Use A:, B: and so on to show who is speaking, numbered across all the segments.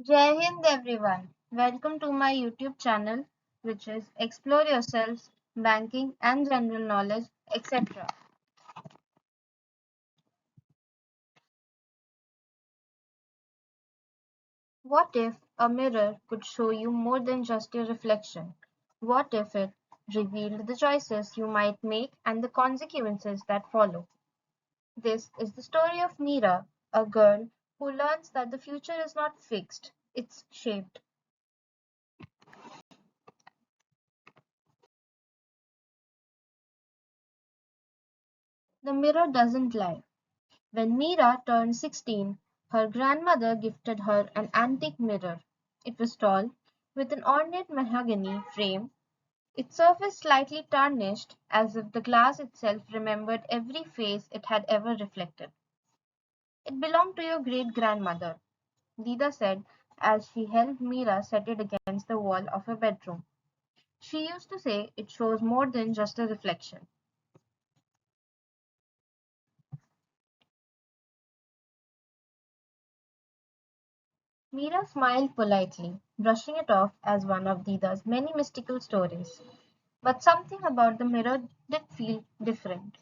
A: Jai Hind everyone. Welcome to my YouTube channel, which is Explore Yourselves, Banking and General Knowledge, etc. What if a mirror could show you more than just your reflection? What if it revealed the choices you might make and the consequences that follow? This is the story of Meera, a girl who learns that the future is not fixed, it's shaped. The mirror doesn't lie. When Meera turned 16, her grandmother gifted her an antique mirror. It was tall, with an ornate mahogany frame, its surface slightly tarnished, as if the glass itself remembered every face it had ever reflected. It belonged to your great grandmother, Dida said as she helped Meera set it against the wall of her bedroom. She used to say it shows more than just a reflection. Meera smiled politely, brushing it off as one of Dida's many mystical stories. But something about the mirror did feel different.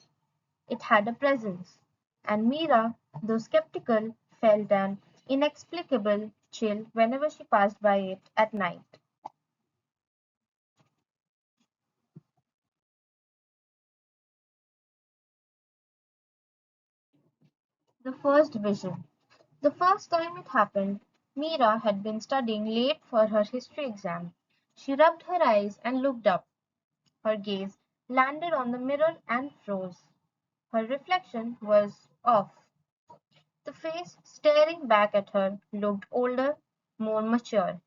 A: It had a presence, and Meera, though skeptical, felt an inexplicable chill whenever she passed by it at night. The first vision. The first time it happened, Meera had been studying late for her history exam. She rubbed her eyes and looked up. Her gaze landed on the mirror and froze. Her reflection was off. The face staring back at her looked older, more mature.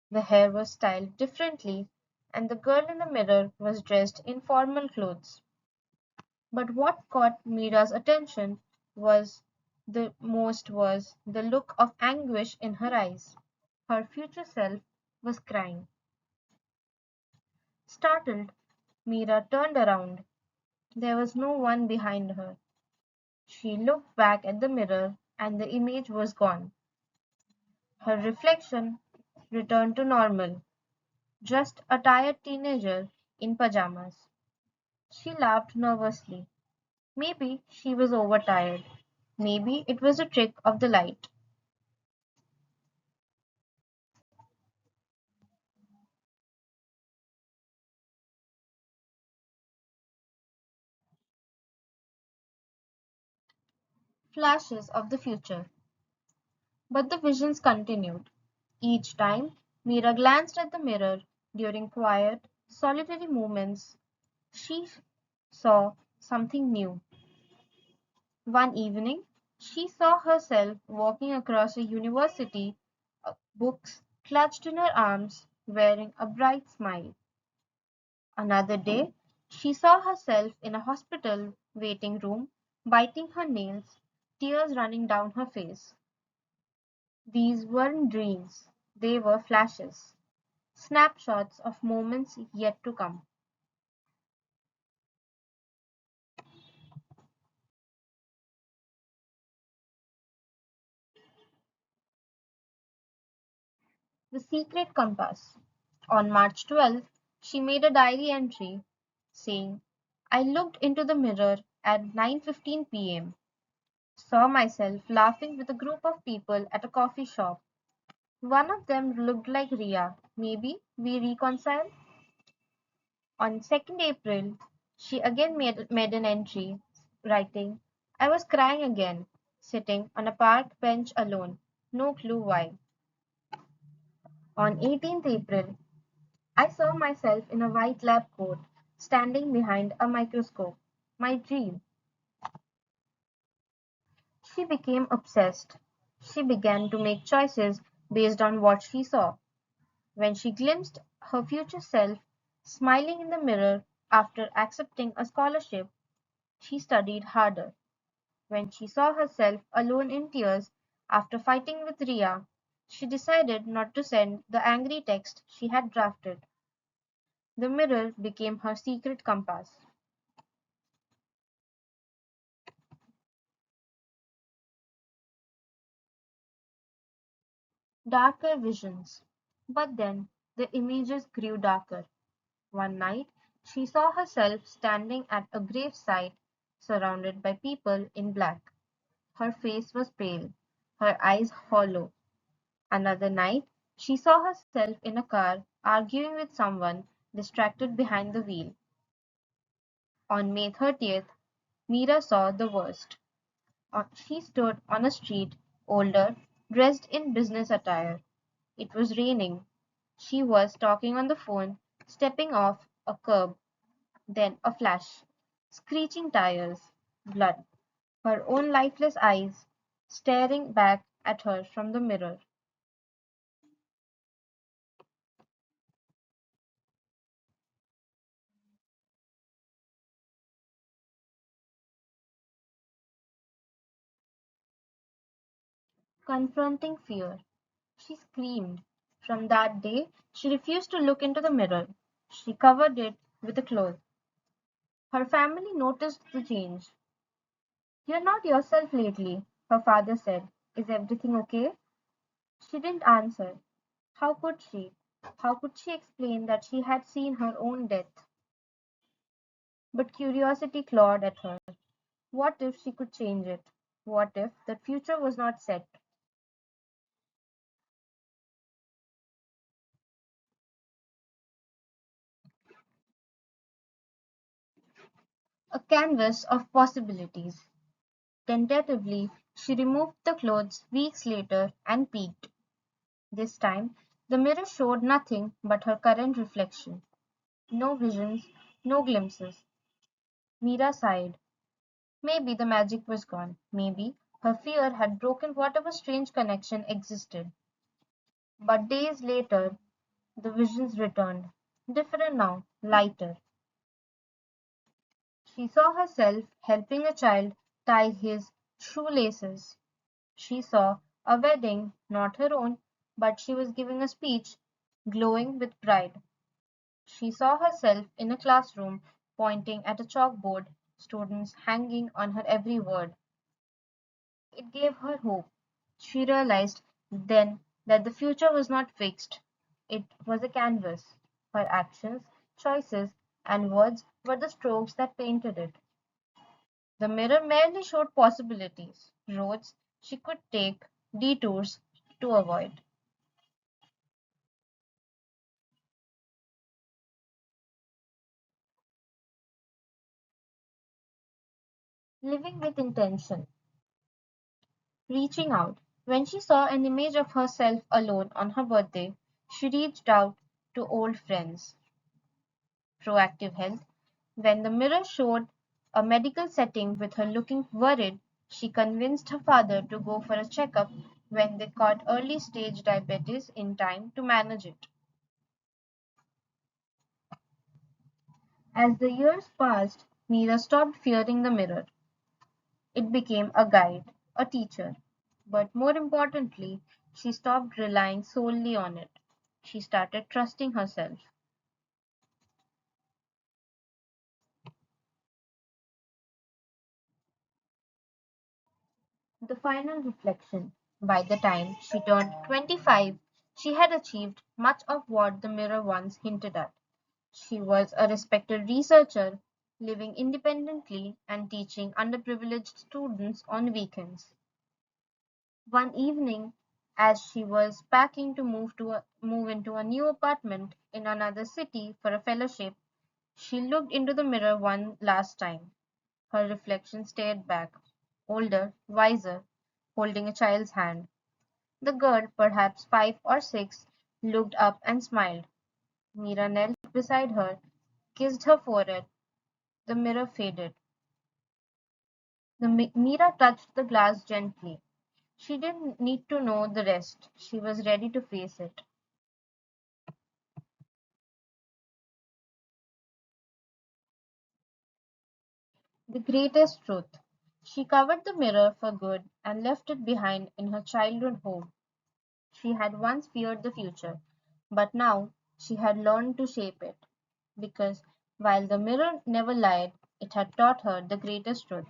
A: The hair was styled differently, and the girl in the mirror was dressed in formal clothes. But what caught Mira's attention was was the look of anguish in her eyes. Her future self was crying. Startled, Mira turned around. There was no one behind her. She looked back at the mirror, and the image was gone. Her reflection returned to normal, just a tired teenager in pajamas. She laughed nervously. Maybe she was overtired. Maybe it was a trick of the light. Flashes of the future. But the visions continued. Each time Mira glanced at the mirror during quiet, solitary moments, she saw something new. One evening, she saw herself walking across a university, books clutched in her arms, wearing a bright smile. Another day, she saw herself in a hospital waiting room, biting her nails, tears running down her face. These weren't dreams, they were flashes, snapshots of moments yet to come. The Secret Compass. On March 12th, she made a diary entry saying, I looked into the mirror at 9:15 p.m., saw myself laughing with a group of people at a coffee shop. One of them looked like Ria. Maybe we reconcile? On 2nd April, she again made an entry, writing, I was crying again, sitting on a park bench alone. No clue why. On 18th April, I saw myself in a white lab coat, standing behind a microscope. My dream. She became obsessed. She began to make choices based on what she saw. When she glimpsed her future self smiling in the mirror after accepting a scholarship, she studied harder. When she saw herself alone in tears after fighting with Ria, she decided not to send the angry text she had drafted. The mirror became her secret compass. Darker visions. But then the images grew darker. One night she saw herself standing at a gravesite surrounded by people in black. Her face was pale, her eyes hollow. Another night she saw herself in a car arguing with someone distracted behind the wheel. On May 30th, Meera saw the worst. She stood on a street, older, dressed in business attire. It was raining. She was talking on the phone, stepping off a curb, then a flash. Screeching tires, blood, her own lifeless eyes staring back at her from the mirror. Confronting fear. She screamed. From that day, she refused to look into the mirror. She covered it with a cloth. Her family noticed the change. "You're not yourself lately," her father said. "Is everything okay?" She didn't answer. How could she? How could she explain that she had seen her own death? But curiosity clawed at her. What if she could change it? What if the future was not set? A canvas of possibilities. Tentatively, she removed the clothes weeks later and peeked. This time, the mirror showed nothing but her current reflection. No visions, no glimpses. Meera sighed. Maybe the magic was gone. Maybe her fear had broken whatever strange connection existed. But days later, the visions returned. Different now, lighter. She saw herself helping a child tie his shoelaces. She saw a wedding, not her own, but she was giving a speech, glowing with pride. She saw herself in a classroom, pointing at a chalkboard, students hanging on her every word. It gave her hope. She realized then that the future was not fixed. It was a canvas. Her actions, choices, and words were the strokes that painted it. The mirror merely showed possibilities, roads she could take, detours to avoid. Living with intention, reaching out. When she saw an image of herself alone on her birthday, she reached out to old friends. Proactive health. When the mirror showed a medical setting with her looking worried, she convinced her father to go for a checkup when they caught early stage diabetes in time to manage it. As the years passed, Meera stopped fearing the mirror. It became a guide, a teacher. But more importantly, she stopped relying solely on it. She started trusting herself. The final reflection. By the time she turned 25, she had achieved much of what the mirror once hinted at. She was a respected researcher, living independently and teaching underprivileged students on weekends. One evening, as she was packing to move into a new apartment in another city for a fellowship, she looked into the mirror one last time. Her reflection stared back, older, wiser, holding a child's hand. The girl, perhaps 5 or 6, looked up and smiled. Meera knelt beside her, kissed her forehead. The mirror faded. Meera touched the glass gently. She didn't need to know the rest. She was ready to face it. The greatest truth. She covered the mirror for good and left it behind in her childhood home. She had once feared the future, but now she had learned to shape it. Because while the mirror never lied, it had taught her the greatest truth.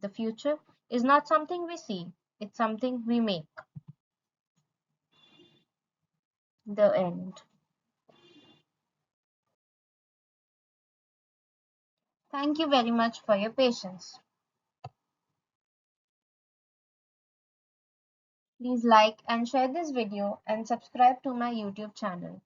A: The future is not something we see, it's something we make. The end. Thank you very much for your patience. Please like and share this video and subscribe to my YouTube channel.